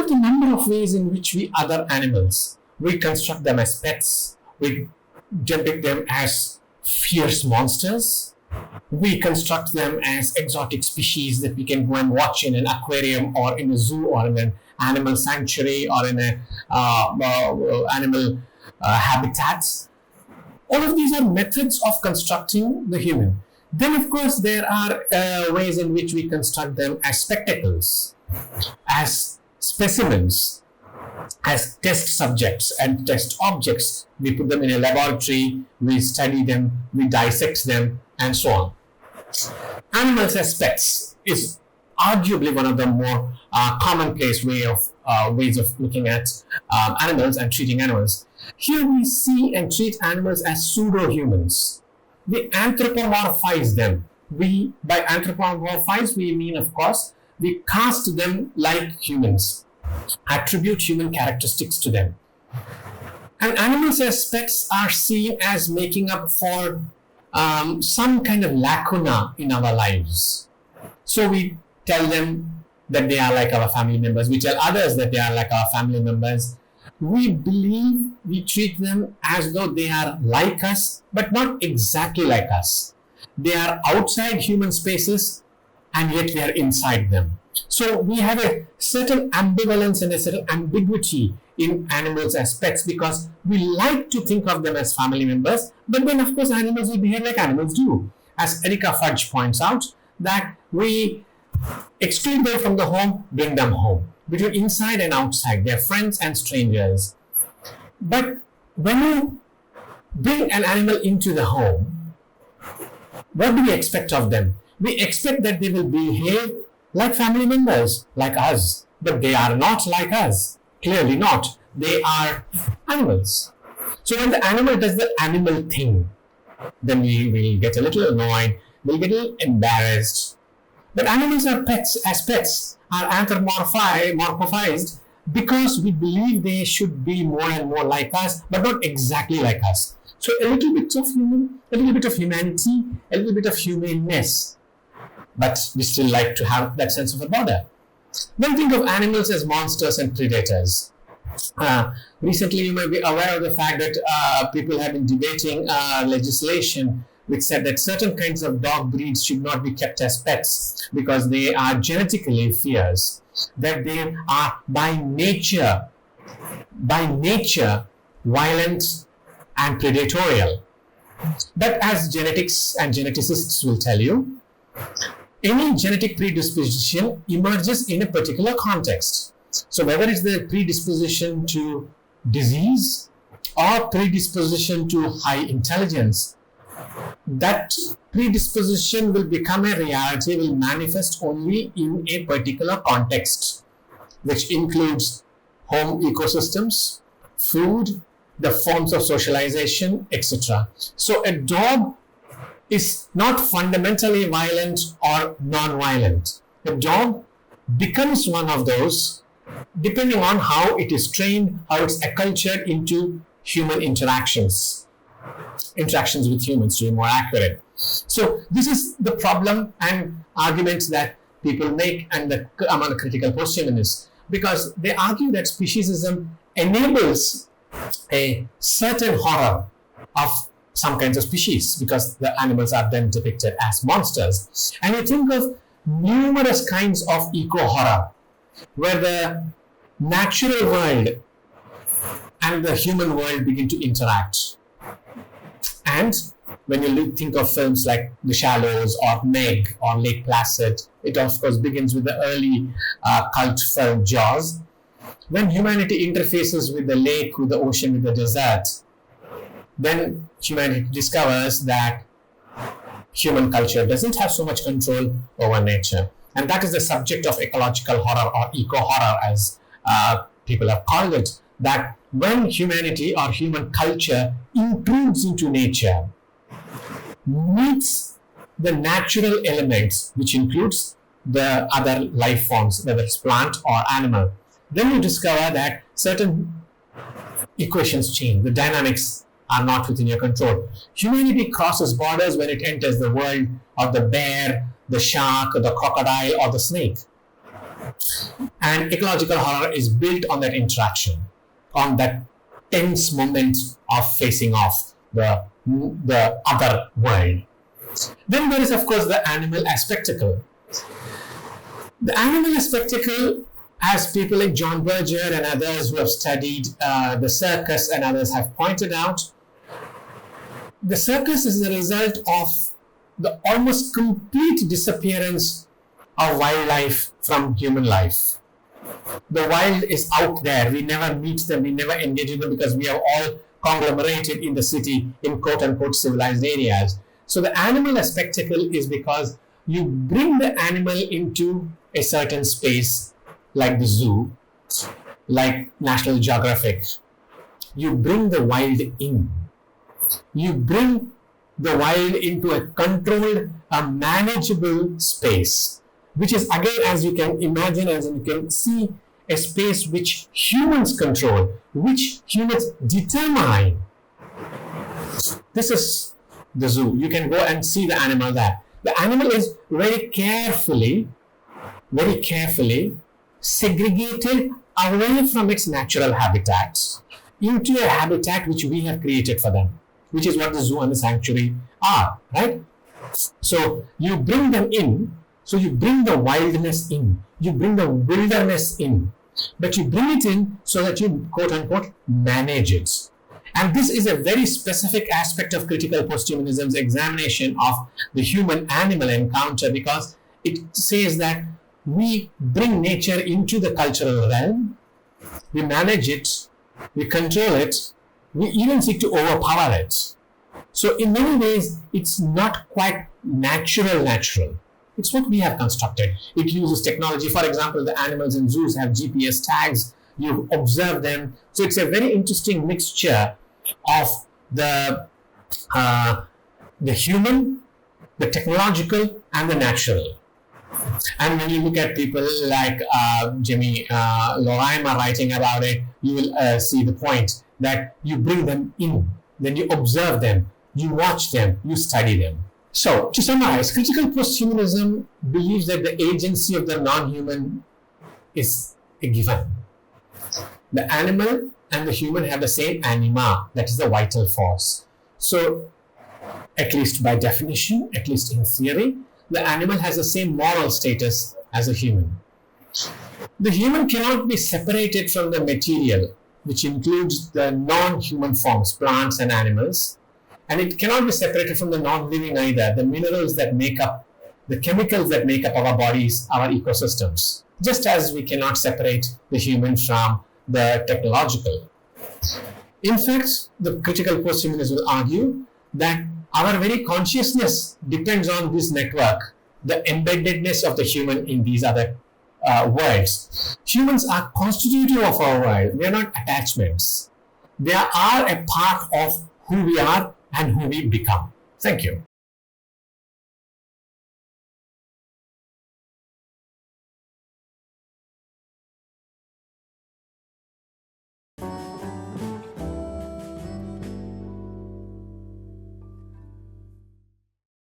the number of ways in which we other animals. We construct them as pets. We depict them as fierce monsters. We construct them as exotic species that we can go and watch in an aquarium or in a zoo or in an animal sanctuary or in a animal habitats. All of these are methods of constructing the human. Then, of course, there are ways in which we construct them as spectacles, as specimens, as test subjects and test objects. We put them in a laboratory, we study them, we dissect them, and so on. Animals as pets is arguably one of the more commonplace ways of looking at animals and treating animals. Here we see and treat animals as pseudo-humans. We anthropomorphize them. By anthropomorphize, we mean, of course, we cast them like humans, attribute human characteristics to them. And animals as pets are seen as making up for some kind of lacuna in our lives. So we tell them that they are like our family members. We tell others that they are like our family members. We believe we treat them as though they are like us, but not exactly like us. They are outside human spaces, and yet we are inside them. So we have a certain ambivalence and a certain ambiguity in animals as pets, because we like to think of them as family members, but then of course animals will behave like animals do. As Erica Fudge points out, that we exclude them from the home, bring them home. Between inside and outside, they're friends and strangers. But when you bring an animal into the home, what do we expect of them? We expect that they will behave like family members, like us. But they are not like us. Clearly not. They are animals. So when the animal does the animal thing, then we will get a little annoyed, we'll get a little embarrassed. But animals are pets, as pets, are anthropomorphized because we believe they should be more and more like us, but not exactly like us. So a little bit of human, a little bit of humanity, a little bit of humaneness, but we still like to have that sense of a border. Then think of animals as monsters and predators. Recently, you may be aware of the fact that people have been debating legislation which said that certain kinds of dog breeds should not be kept as pets because they are genetically fierce, that they are by nature violent and predatorial. But as genetics and geneticists will tell you, any genetic predisposition emerges in a particular context. So whether it's the predisposition to disease or predisposition to high intelligence, that predisposition will become a reality, will manifest only in a particular context, which includes home ecosystems, food, the forms of socialization, etc. So a dog is not fundamentally violent or non-violent. A dog becomes one of those depending on how it is trained, how it's acculturated into human interactions with humans, to be more accurate. So this is the problem and arguments that people make and among the critical posthumanists, because they argue that speciesism enables a certain horror of some kinds of species because the animals are then depicted as monsters. And you think of numerous kinds of eco-horror where the natural world and the human world begin to interact. And when you think of films like The Shallows or Meg or Lake Placid, it of course begins with the early cult film Jaws. When humanity interfaces with the lake, with the ocean, with the desert, then humanity discovers that human culture doesn't have so much control over nature. And that is the subject of ecological horror or eco-horror, as people have called it, that when humanity or human culture intrudes into nature, meets the natural elements, which includes the other life forms, whether it's plant or animal, then you discover that certain equations change. The dynamics are not within your control. Humanity crosses borders when it enters the world of the bear, the shark, the crocodile, or the snake. And ecological horror is built on that interaction, on that tense moment of facing off the other world. Then there is, of course, the animal as spectacle. The animal as spectacle, as people like John Berger and others who have studied the circus and others have pointed out, the circus is the result of the almost complete disappearance of wildlife from human life. The wild is out there. We never meet them. We never engage with them because we are all conglomerated in the city in quote-unquote civilized areas. So the animal as spectacle is because you bring the animal into a certain space like the zoo, like National Geographic. You bring the wild in. You bring the wild into a controlled, a manageable space, which is, again, as you can imagine, as you can see, a space which humans control, which humans determine. This is the zoo. You can go and see the animal there. The animal is very carefully segregated away from its natural habitats into a habitat which we have created for them, which is what the zoo and the sanctuary are, right? So you bring them in, so you bring the wildness in, you bring the wilderness in, but you bring it in so that you quote unquote manage it. And this is a very specific aspect of critical posthumanism's examination of the human-animal encounter, because it says that we bring nature into the cultural realm, we manage it, we control it, we even seek to overpower it. So in many ways, it's not quite natural. It's what we have constructed. It uses technology. For example, the animals in zoos have GPS tags. You observe them. So it's a very interesting mixture of the human, the technological, and the natural. And when you look at people like Jimmy Lorimer writing about it, you will see the point that you bring them in, then you observe them, you watch them, you study them. So, to summarize, critical posthumanism believes that the agency of the non-human is a given. The animal and the human have the same anima, that is the vital force. So, at least by definition, at least in theory, the animal has the same moral status as a human. The human cannot be separated from the material, which includes the non-human forms, plants and animals, and it cannot be separated from the non-living either, the minerals that make up, the chemicals that make up our bodies, our ecosystems, just as we cannot separate the human from the technological. In fact, the critical posthumanists will argue that our very consciousness depends on this network, the embeddedness of the human in these other worlds. Humans are constitutive of our world. They are not attachments. They are a part of who we are and who we become. Thank you.